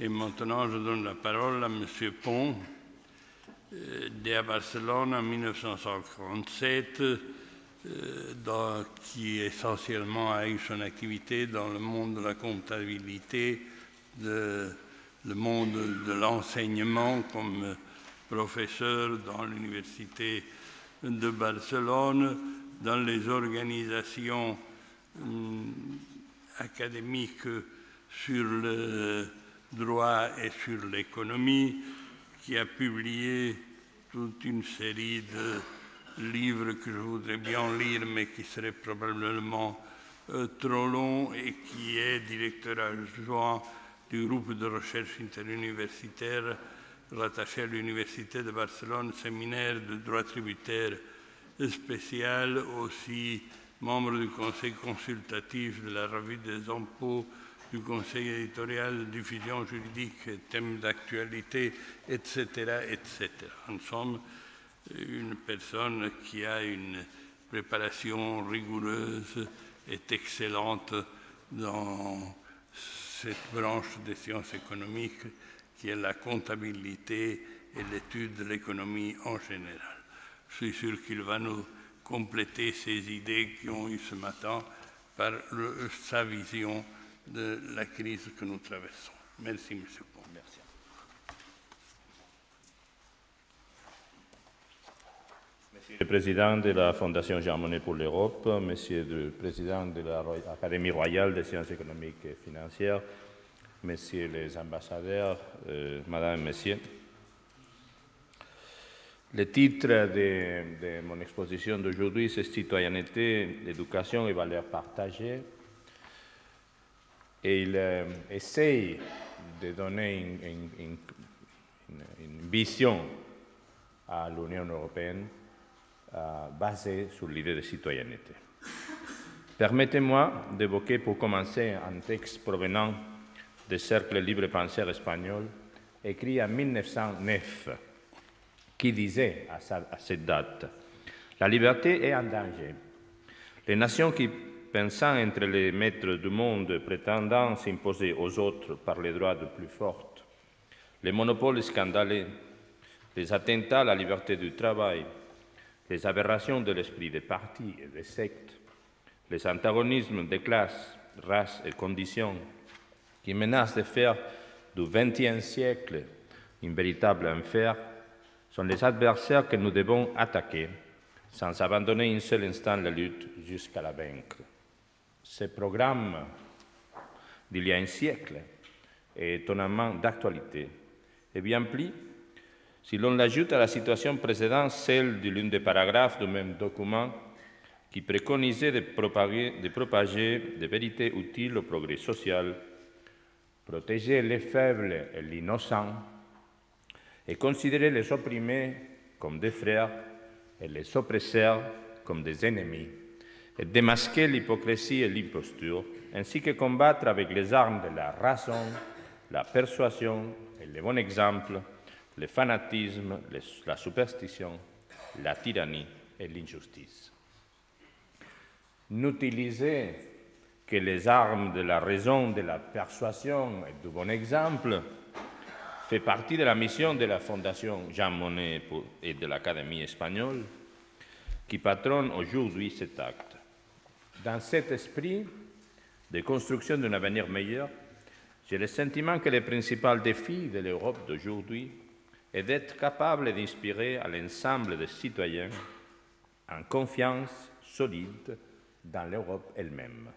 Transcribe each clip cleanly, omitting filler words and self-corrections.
Et maintenant, je donne la parole à M. Pont, né à Barcelone en 1947, qui essentiellement a eu son activité dans le monde de la comptabilité, le monde de l'enseignement comme professeur dans l'Université de Barcelone, dans les organisations académiques sur le droit et sur l'économie, qui a publié toute une série de livres que je voudrais bien lire, mais qui seraient probablement trop longs, et qui est directeur adjoint du groupe de recherche interuniversitaire rattaché à l'Université de Barcelone, séminaire de droit tributaire spécial, aussi membre du conseil consultatif de la revue des impôts, du conseil éditorial de diffusion juridique, thèmes d'actualité, etc., etc. En somme, une personne qui a une préparation rigoureuse et excellente dans cette branche des sciences économiques qui est la comptabilité et l'étude de l'économie en général. Je suis sûr qu'il va nous compléter ces idées qui ont eu ce matin par sa vision de la crise que nous traversons. Merci, M. Pont. Merci. Monsieur le Président de la Fondation Jean Monnet pour l'Europe, Monsieur le Président de l'Académie royale des sciences économiques et financières, Messieurs les ambassadeurs, Madame et Messieurs, le titre de mon exposition d'aujourd'hui, c'est Citoyenneté, éducation et valeurs partagées. Et il essaye de donner une vision à l'Union européenne basée sur l'idée de citoyenneté. Permettez-moi d'évoquer pour commencer un texte provenant des cercles libres-penseurs espagnols, écrit en 1909, qui disait à cette date « La liberté est en danger. Les nations qui, pensant entre les maîtres du monde, prétendant s'imposer aux autres par les droits de plus fortes, les monopoles scandaleux, les attentats à la liberté du travail, les aberrations de l'esprit des partis et des sectes, les antagonismes des classes, races et conditions, qui menacent de faire du XXe siècle un véritable enfer, sont les adversaires que nous devons attaquer sans abandonner un seul instant la lutte jusqu'à la vaincre. Ce programme d'il y a un siècle est étonnamment d'actualité et bien plus si l'on l'ajoute à la situation précédente, celle de l'un des paragraphes du même document qui préconisait de propager des vérités utiles au progrès social, protéger les faibles et l'innocent et considérer les opprimés comme des frères et les oppresseurs comme des ennemis, et démasquer l'hypocrisie et l'imposture, ainsi que combattre avec les armes de la raison, la persuasion et le bon exemple, le fanatisme, la superstition, la tyrannie et l'injustice. N'utiliser que les armes de la raison, de la persuasion et du bon exemple fait partie de la mission de la Fondation Jean Monnet et de l'Académie espagnole qui patronne aujourd'hui cet acte. Dans cet esprit de construction d'un avenir meilleur, j'ai le sentiment que le principal défi de l'Europe d'aujourd'hui est d'être capable d'inspirer à l'ensemble des citoyens une confiance solide dans l'Europe elle-même.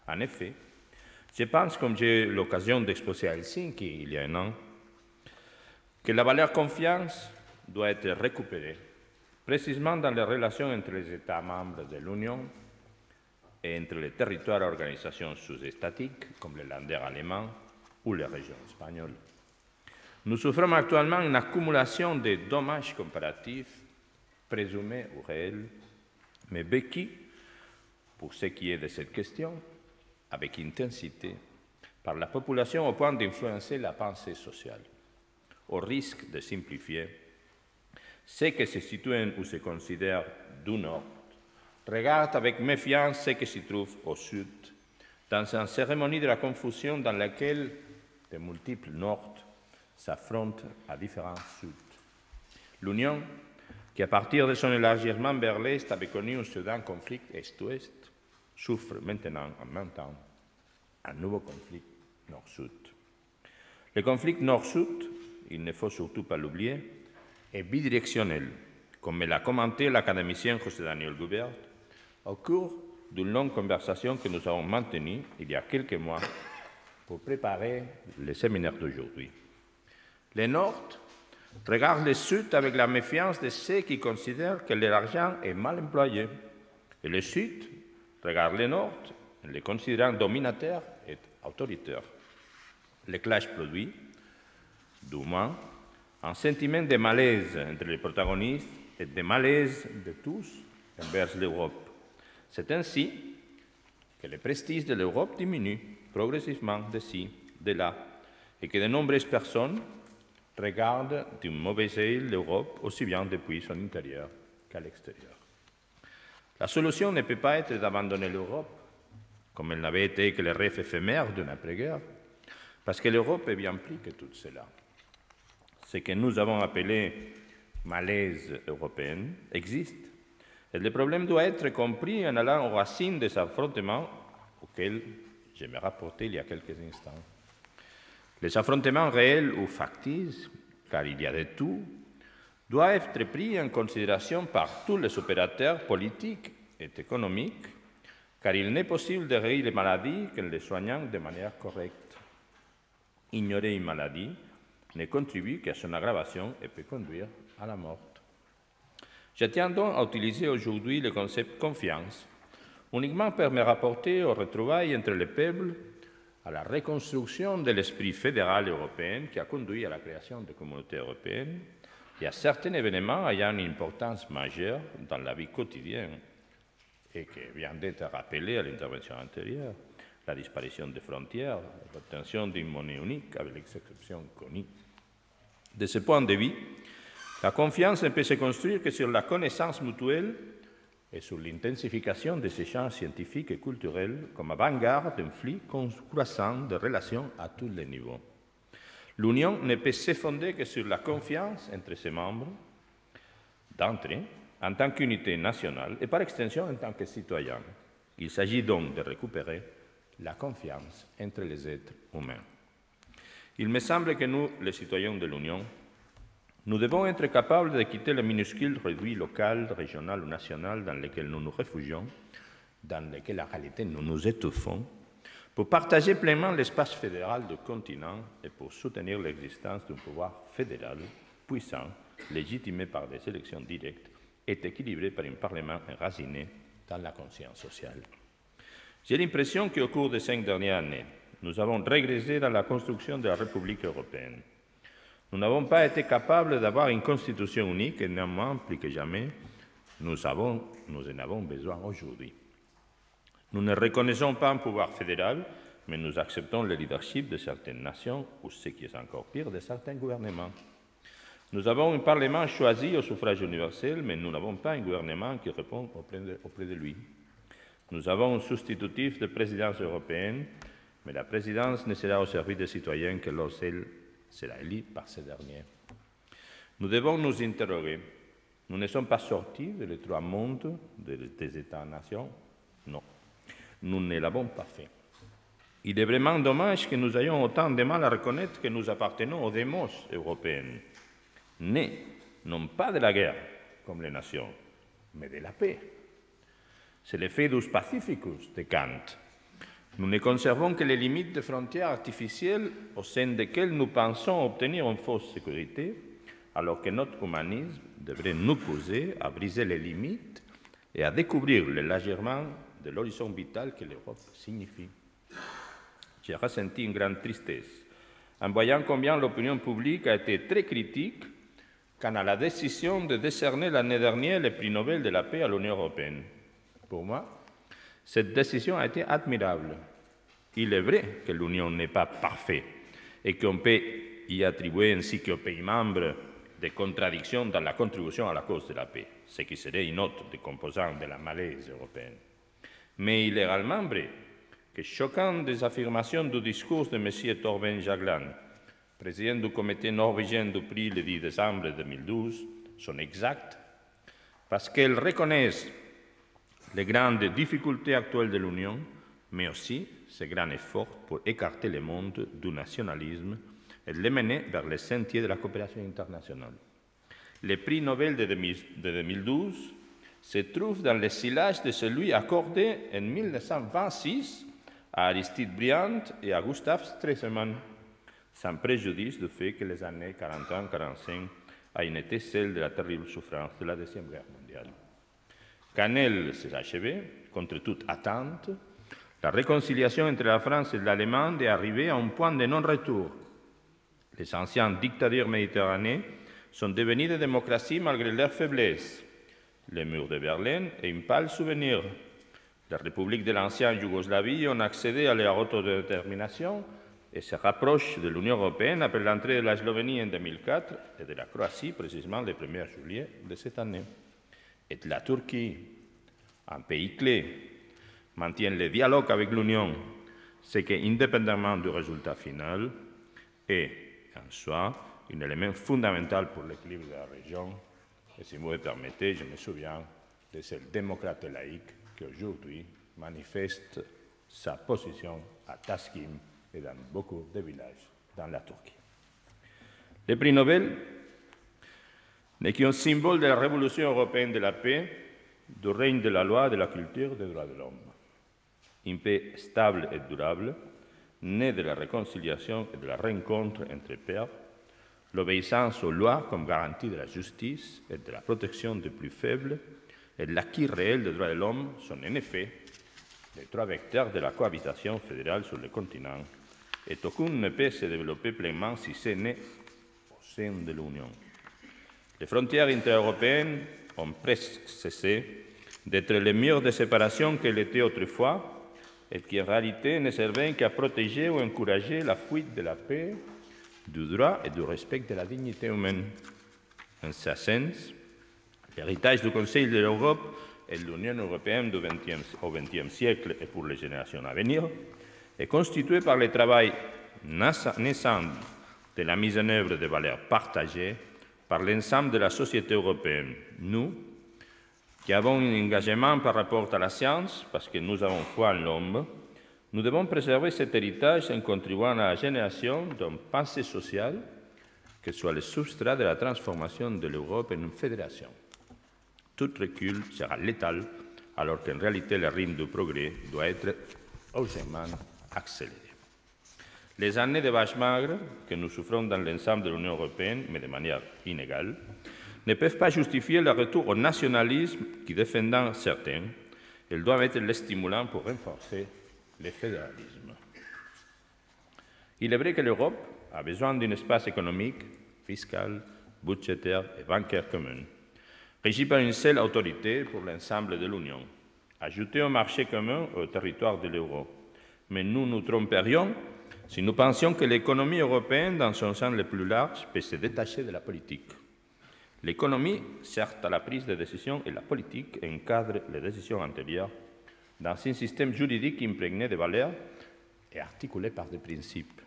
En effet, je pense, comme j'ai eu l'occasion d'exposer à Helsinki il y a un an, que la valeur confiance doit être récupérée précisément dans les relations entre les États membres de l'Union et entre les territoires et organisations sous-étatiques, comme les Länder allemands ou les régions espagnoles. Nous souffrons actuellement une accumulation de dommages comparatifs, présumés ou réels, mais vécus, pour ce qui est de cette question, avec intensité, par la population au point d'influencer la pensée sociale, au risque de simplifier. Ceux qui se situent ou se considèrent du Nord regardent avec méfiance ceux qui s'y trouvent au Sud, dans une cérémonie de la confusion dans laquelle de multiples Nord s'affrontent à différents Sud. L'Union, qui à partir de son élargissement vers l'Est avait connu un soudain conflit Est-Ouest, souffre maintenant en même temps un nouveau conflit Nord-Sud. Le conflit Nord-Sud, il ne faut surtout pas l'oublier, est bidirectionnel, comme l'a commenté l'académicien José Daniel Gubert au cours d'une longue conversation que nous avons maintenue il y a quelques mois pour préparer le séminaire d'aujourd'hui. Le Nord regarde le Sud avec la méfiance de ceux qui considèrent que leur argent est mal employé, et le Sud regarde le Nord en le considérant dominateur et autoritaire. Le clash produit, du moins, un sentiment de malaise entre les protagonistes et de malaise de tous envers l'Europe. C'est ainsi que le prestige de l'Europe diminue progressivement d'ici, de là, et que de nombreuses personnes regardent d'un mauvais œil l'Europe aussi bien depuis son intérieur qu'à l'extérieur. La solution ne peut pas être d'abandonner l'Europe, comme elle n'avait été que le rêve éphémère d'une après-guerre, parce que l'Europe est bien plus que tout cela. Ce que nous avons appelé malaise européen existe, et le problème doit être compris en allant aux racines des affrontements auxquels je me rapportais il y a quelques instants. Les affrontements réels ou factices, car il y a de tout, doivent être pris en considération par tous les opérateurs politiques et économiques, car il n'est possible de guérir les maladies qu'en les soignant de manière correcte. Ignorer une maladie ne contribue qu'à son aggravation et peut conduire à la mort. Je tiens donc à utiliser aujourd'hui le concept confiance, uniquement pour me rapporter aux retrouvailles entre les peuples, à la reconstruction de l'esprit fédéral européen qui a conduit à la création de communautés européennes et à certains événements ayant une importance majeure dans la vie quotidienne et qui vient d'être rappelé à l'intervention antérieure, la disparition des frontières, l'obtention d'une monnaie unique avec l'exception connues. De ce point de vue, la confiance ne peut se construire que sur la connaissance mutuelle et sur l'intensification des échanges scientifiques et culturels comme avant-garde d'un flux croissant de relations à tous les niveaux. L'Union ne peut se fonder que sur la confiance entre ses membres, d'entrée, en tant qu'unité nationale et par extension en tant que citoyens. Il s'agit donc de récupérer la confiance entre les êtres humains. Il me semble que nous, les citoyens de l'Union, nous devons être capables de quitter le minuscule réduit local, régional ou national dans lequel nous nous réfugions, dans lequel en réalité nous nous étouffons, pour partager pleinement l'espace fédéral du continent et pour soutenir l'existence d'un pouvoir fédéral puissant, légitimé par des élections directes et équilibré par un Parlement enraciné dans la conscience sociale. J'ai l'impression qu'au cours des 5 dernières années, nous avons régressé dans la construction de la République européenne. Nous n'avons pas été capables d'avoir une constitution unique et néanmoins, plus que jamais, nous en avons besoin aujourd'hui. Nous ne reconnaissons pas un pouvoir fédéral, mais nous acceptons le leadership de certaines nations ou, ce qui est encore pire, de certains gouvernements. Nous avons un Parlement choisi au suffrage universel, mais nous n'avons pas un gouvernement qui répond auprès de lui. Nous avons un substitutif de présidence européenne, mais la présidence ne sera au service des citoyens que lorsqu'elle sera élue par ces derniers. Nous devons nous interroger. Nous ne sommes pas sortis de l'étroit monde des États-nations. Non, nous ne l'avons pas fait. Il est vraiment dommage que nous ayons autant de mal à reconnaître que nous appartenons aux démos européennes, nés non pas de la guerre, comme les nations, mais de la paix. C'est le Fidus Pacificus de Kant. Nous ne conservons que les limites des frontières artificielles au sein desquelles nous pensons obtenir une fausse sécurité, alors que notre humanisme devrait nous pousser à briser les limites et à découvrir l'élargissement de l'horizon vital que l'Europe signifie. J'ai ressenti une grande tristesse en voyant combien l'opinion publique a été très critique quant à la décision de décerner l'année dernière le prix Nobel de la paix à l'Union européenne. Pour moi, cette décision a été admirable. Il est vrai que l'Union n'est pas parfaite et qu'on peut y attribuer ainsi qu'aux pays membres des contradictions dans la contribution à la cause de la paix, ce qui serait une autre des composantes de la malaise européenne. Mais il est également vrai que chacune des affirmations du discours de M. Thorbjørn Jagland, président du comité norvégien du prix le 10 décembre 2012, sont exactes parce qu'elles reconnaissent les grandes difficultés actuelles de l'Union, mais aussi ses grands efforts pour écarter le monde du nationalisme et le mener vers les sentiers de la coopération internationale. Le prix Nobel de 2012 se trouve dans le sillage de celui accordé en 1926 à Aristide Briand et à Gustav Stresemann, sans préjudice du fait que les années 41-45 aient été celles de la terrible souffrance de la Deuxième Guerre mondiale. Quand elle s'est achevée, contre toute attente, la réconciliation entre la France et l'Allemagne est arrivée à un point de non-retour. Les anciennes dictatures méditerranéennes sont devenues des démocraties malgré leur faiblesse. Le mur de Berlin est un pâle souvenir. Les républiques de l'ancienne Yougoslavie ont accédé à leur autodétermination et se rapprochent de l'Union européenne après l'entrée de la Slovénie en 2004 et de la Croatie précisément le 1er juillet de cette année. Et la Turquie, un pays clé, maintient le dialogue avec l'Union, ce qui, indépendamment du résultat final, est en soi un élément fondamental pour l'équilibre de la région. Et si vous me permettez, je me souviens de ce démocrate laïque qui aujourd'hui manifeste sa position à Taskim et dans beaucoup de villages dans la Turquie. Le prix Nobel n'est qu'un symbole de la révolution européenne de la paix, du règne de la loi, de la culture et des droits de l'homme. Une paix stable et durable, née de la réconciliation et de la rencontre entre pairs, l'obéissance aux lois comme garantie de la justice et de la protection des plus faibles et l'acquis réel des droits de l'homme sont en effet les trois vecteurs de la cohabitation fédérale sur le continent, et aucune ne peut se développer pleinement si ce n'est au sein de l'Union. Les frontières intereuropéennes ont presque cessé d'être les murs de séparation qu'elles étaient autrefois et qui en réalité ne servaient qu'à protéger ou encourager la fuite de la paix, du droit et du respect de la dignité humaine. En ce sens, l'héritage du Conseil de l'Europe et de l'Union européenne au XXe siècle et pour les générations à venir est constitué par le travail naissant de la mise en œuvre de valeurs partagées par l'ensemble de la société européenne. Nous, qui avons un engagement par rapport à la science, parce que nous avons foi en l'homme, nous devons préserver cet héritage en contribuant à la génération d'une pensée sociale qui soit le substrat de la transformation de l'Europe en une fédération. Tout recul sera létal, alors qu'en réalité le rythme du progrès doit être urgemment accéléré. Les années de vaches maigres que nous souffrons dans l'ensemble de l'Union européenne, mais de manière inégale, ne peuvent pas justifier le retour au nationalisme qui, défendant certains, elles doivent être le stimulant pour renforcer le fédéralisme. Il est vrai que l'Europe a besoin d'un espace économique, fiscal, budgétaire et bancaire commun, régi par une seule autorité pour l'ensemble de l'Union, ajouté au marché commun au territoire de l'euro. Mais nous nous tromperions si nous pensions que l'économie européenne, dans son sens le plus large, peut se détacher de la politique. L'économie sert à la prise de décision et la politique encadre les décisions antérieures dans un système juridique imprégné de valeurs et articulé par des principes.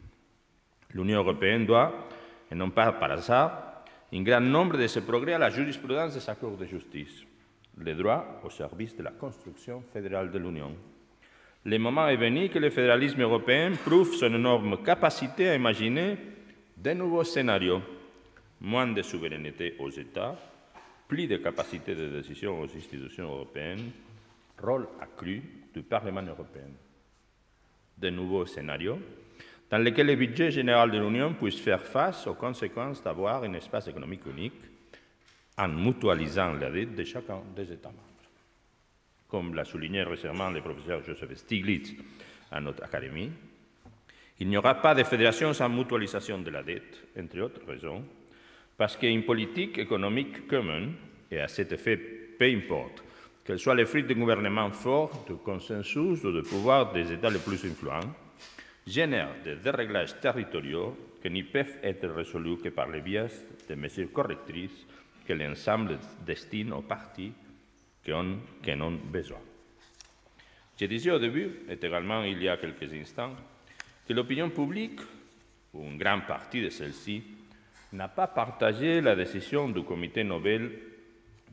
L'Union européenne doit, et non pas par hasard, un grand nombre de ses progrès à la jurisprudence de sa Cour de justice, le droit au service de la construction fédérale de l'Union. Le moment est venu que le fédéralisme européen prouve son énorme capacité à imaginer de nouveaux scénarios, moins de souveraineté aux États, plus de capacité de décision aux institutions européennes, rôle accru du Parlement européen. De nouveaux scénarios dans lesquels le budget général de l'Union puisse faire face aux conséquences d'avoir un espace économique unique en mutualisant la dette de chacun des États membres. Comme l'a souligné récemment le professeur Joseph Stiglitz à notre académie, il n'y aura pas de fédération sans mutualisation de la dette, entre autres raisons, parce qu'une politique économique commune, et à cet effet, peu importe qu'elle soit le fruit d'un gouvernement fort, de consensus ou de pouvoir des États les plus influents, génère des déréglages territoriaux qui n'y peuvent être résolus que par le biais de mesures correctrices que l'ensemble destine aux partis qui en ont besoin. Je disais au début, et également il y a quelques instants, que l'opinion publique, ou une grande partie de celle-ci, n'a pas partagé la décision du comité Nobel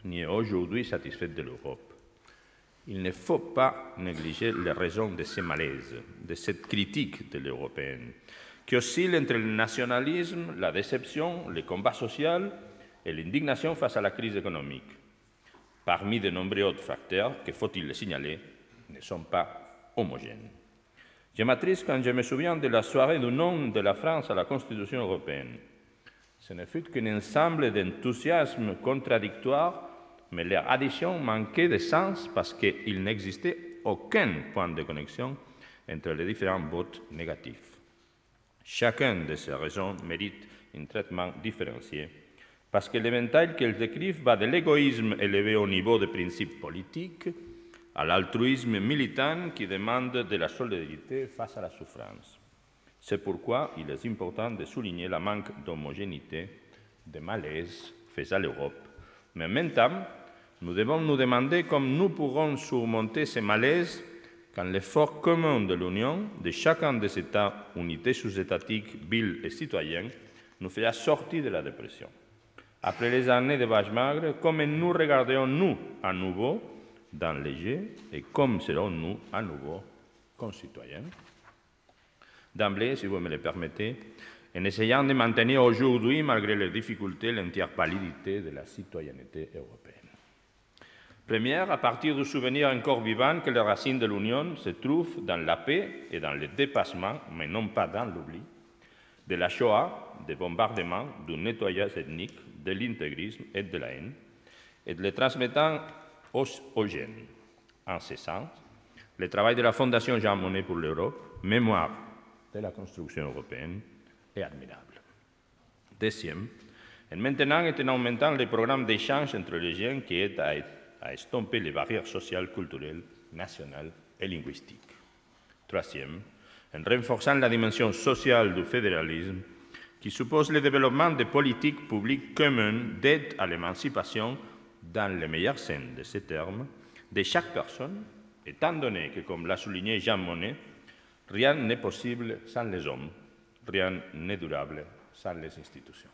ni est aujourd'hui satisfaite de l'Europe. Il ne faut pas négliger les raisons de ces malaises, de cette critique de l'européenne, qui oscille entre le nationalisme, la déception, le combat social et l'indignation face à la crise économique. Parmi de nombreux autres facteurs que, faut-il le signaler, ne sont pas homogènes. Je m'attriste quand je me souviens de la soirée du nom de la France à la Constitution européenne. Ce ne fut qu'un ensemble d'enthousiasmes contradictoires, mais leur addition manquait de sens parce qu'il n'existait aucun point de connexion entre les différents votes négatifs. Chacune de ces raisons mérite un traitement différencié, parce que l'éventail qu'elles décrivent va de l'égoïsme élevé au niveau des principes politiques à l'altruisme militant qui demande de la solidarité face à la souffrance. C'est pourquoi il est important de souligner le manque d'homogénéité, de malaise fait à l'Europe. Mais en même temps, nous devons nous demander comment nous pourrons surmonter ces malaises quand l'effort commun de l'Union, de chacun des États, unités sous-étatiques, villes et citoyens, nous fera sortir de la dépression. Après les années de vaches maigres, comment nous regardons-nous à nouveau dans les jeux et comme serons-nous à nouveau concitoyens? D'emblée, si vous me le permettez, en essayant de maintenir aujourd'hui, malgré les difficultés, l'entière validité de la citoyenneté européenne. Première, à partir du souvenir encore vivant que les racines de l'Union se trouvent dans la paix et dans le dépassement, mais non pas dans l'oubli, de la Shoah, des bombardements, du nettoyage ethnique, de l'intégrisme et de la haine, et de les transmettant aux jeunes. En ce sens, le travail de la Fondation Jean Monnet pour l'Europe, mémoire de la construction européenne, est admirable. Deuxième, et maintenant et en augmentant les programmes d'échange entre les jeunes qui aident à estomper les barrières sociales, culturelles, nationales et linguistiques. Troisième, en renforçant la dimension sociale du fédéralisme, qui suppose le développement de politiques publiques communes d'aide à l'émancipation, dans le meilleur sens de ces termes, de chaque personne, étant donné que, comme l'a souligné Jean Monnet, rien n'est possible sans les hommes, rien n'est durable sans les institutions.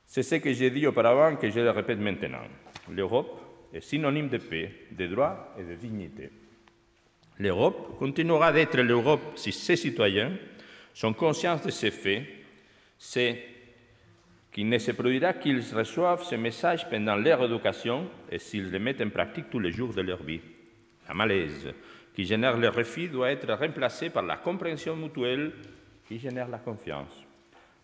C'est ce que j'ai dit auparavant que je le répète maintenant. L'Europe est synonyme de paix, de droit et de dignité. L'Europe continuera d'être l'Europe si ses citoyens sont conscients de ces faits, c'est qu'il ne se produira qu'ils reçoivent ce message pendant leur éducation et s'ils le mettent en pratique tous les jours de leur vie. La malaise qui génère le refus doit être remplacée par la compréhension mutuelle qui génère la confiance.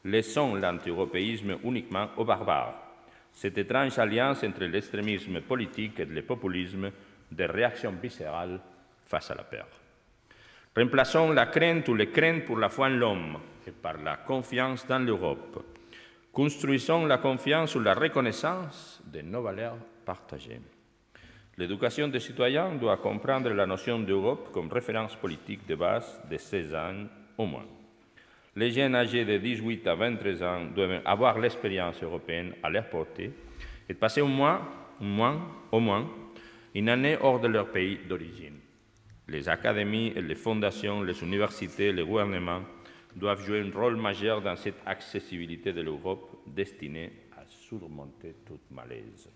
Laissons l'anti-européisme uniquement aux barbares. Cette étrange alliance entre l'extrémisme politique et le populisme, des réactions viscérales face à la peur. Remplaçons la crainte ou les craintes pour la foi en l'homme et par la confiance dans l'Europe. Construisons la confiance ou la reconnaissance de nos valeurs partagées. L'éducation des citoyens doit comprendre la notion d'Europe comme référence politique de base de 16 ans au moins. Les jeunes âgés de 18 à 23 ans doivent avoir l'expérience européenne à leur portée et passer au moins une année hors de leur pays d'origine. Les académies, les fondations, les universités, les gouvernements doivent jouer un rôle majeur dans cette accessibilité de l'Europe destinée à surmonter toute malaise.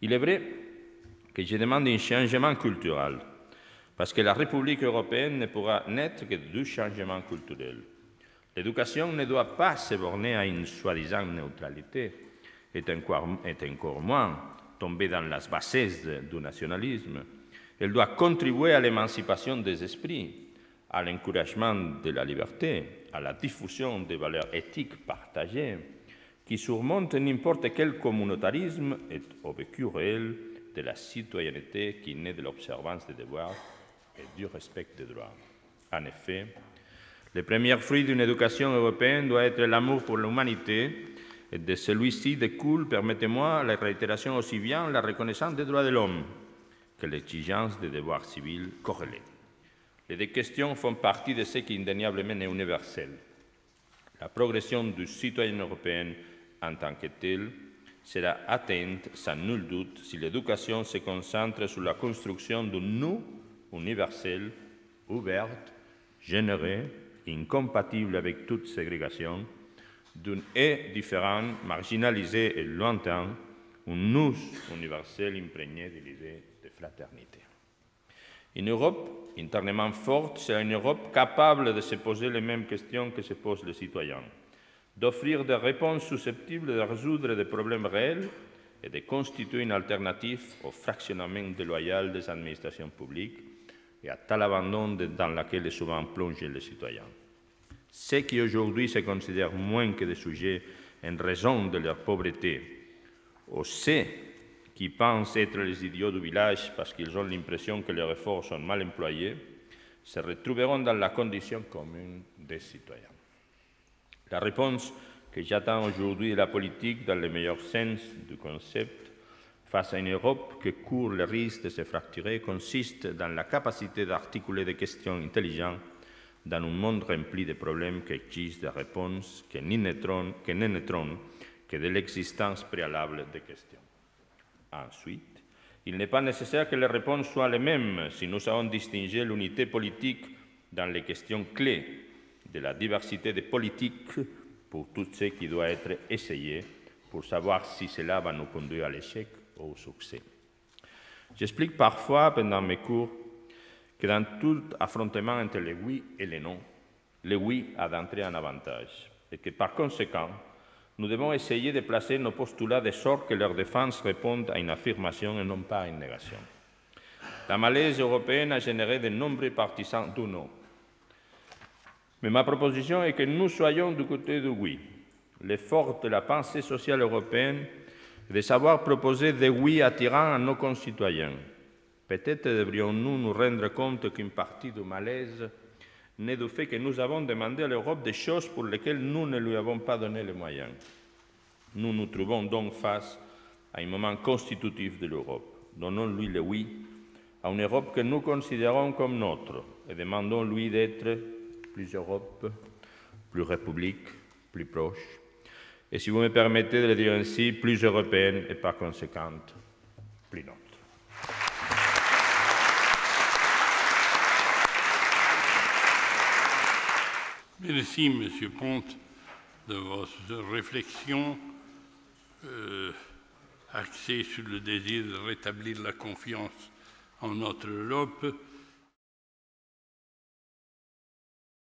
Il est vrai que je demande un changement culturel, parce que la République européenne ne pourra naître que du changement culturel. L'éducation ne doit pas se borner à une soi-disant neutralité, et encore moins tomber dans la bassesse du nationalisme. Elle doit contribuer à l'émancipation des esprits, à l'encouragement de la liberté, à la diffusion des valeurs éthiques partagées, qui surmontent n'importe quel communautarisme et au vécu réel de la citoyenneté qui naît de l'observance des devoirs et du respect des droits. En effet, le premier fruit d'une éducation européenne doit être l'amour pour l'humanité, et de celui-ci découle, permettez-moi, la réitération aussi bien la reconnaissance des droits de l'homme que l'exigence des devoirs civils corrélés. Les deux questions font partie de ce qui indéniablement est universel. La progression du citoyen européen en tant que tel, sera atteinte sans nul doute si l'éducation se concentre sur la construction d'un nous universel, ouvert, généreux, incompatible avec toute ségrégation, d'un et différent, marginalisé et lointain, un nous universel imprégné de l'idée de fraternité. Une Europe internement forte, c'est une Europe capable de se poser les mêmes questions que se posent les citoyens, d'offrir des réponses susceptibles de résoudre des problèmes réels et de constituer une alternative au fractionnement déloyal des administrations publiques et à tel abandon dans lequel est souvent plongé les citoyens. Ceux qui aujourd'hui se considèrent moins que des sujets en raison de leur pauvreté, ou ceux qui pensent être les idiots du village parce qu'ils ont l'impression que leurs efforts sont mal employés, se retrouveront dans la condition commune des citoyens. La réponse que j'attends aujourd'hui de la politique, dans le meilleur sens du concept, face à une Europe qui court le risque de se fracturer, consiste dans la capacité d'articuler des questions intelligentes dans un monde rempli de problèmes qui exigent des réponses qui ne naîtront que de l'existence préalable des questions. Ensuite, il n'est pas nécessaire que les réponses soient les mêmes si nous savons distinguer l'unité politique dans les questions clés de la diversité des politiques pour tout ce qui doit être essayé pour savoir si cela va nous conduire à l'échec ou au succès. J'explique parfois pendant mes cours que dans tout affrontement entre les oui et les non, le oui a d'entrer en avantage et que par conséquent, nous devons essayer de placer nos postulats de sorte que leur défense réponde à une affirmation et non pas à une négation. La malaise européenne a généré de nombreux partisans du non. Mais ma proposition est que nous soyons du côté du oui. L'effort de la pensée sociale européenne est de savoir proposer des oui attirants à nos concitoyens. Peut-être devrions-nous nous rendre compte qu'une partie du malaise naît du fait que nous avons demandé à l'Europe des choses pour lesquelles nous ne lui avons pas donné les moyens. Nous nous trouvons donc face à un moment constitutif de l'Europe. Donnons-lui le oui à une Europe que nous considérons comme nôtre et demandons-lui d'être plus Europe, plus République, plus proche, et si vous me permettez de le dire ainsi, plus européenne et par conséquent, plus nôtre. Merci, M. Ponte, de votre réflexion axée sur le désir de rétablir la confiance en notre Europe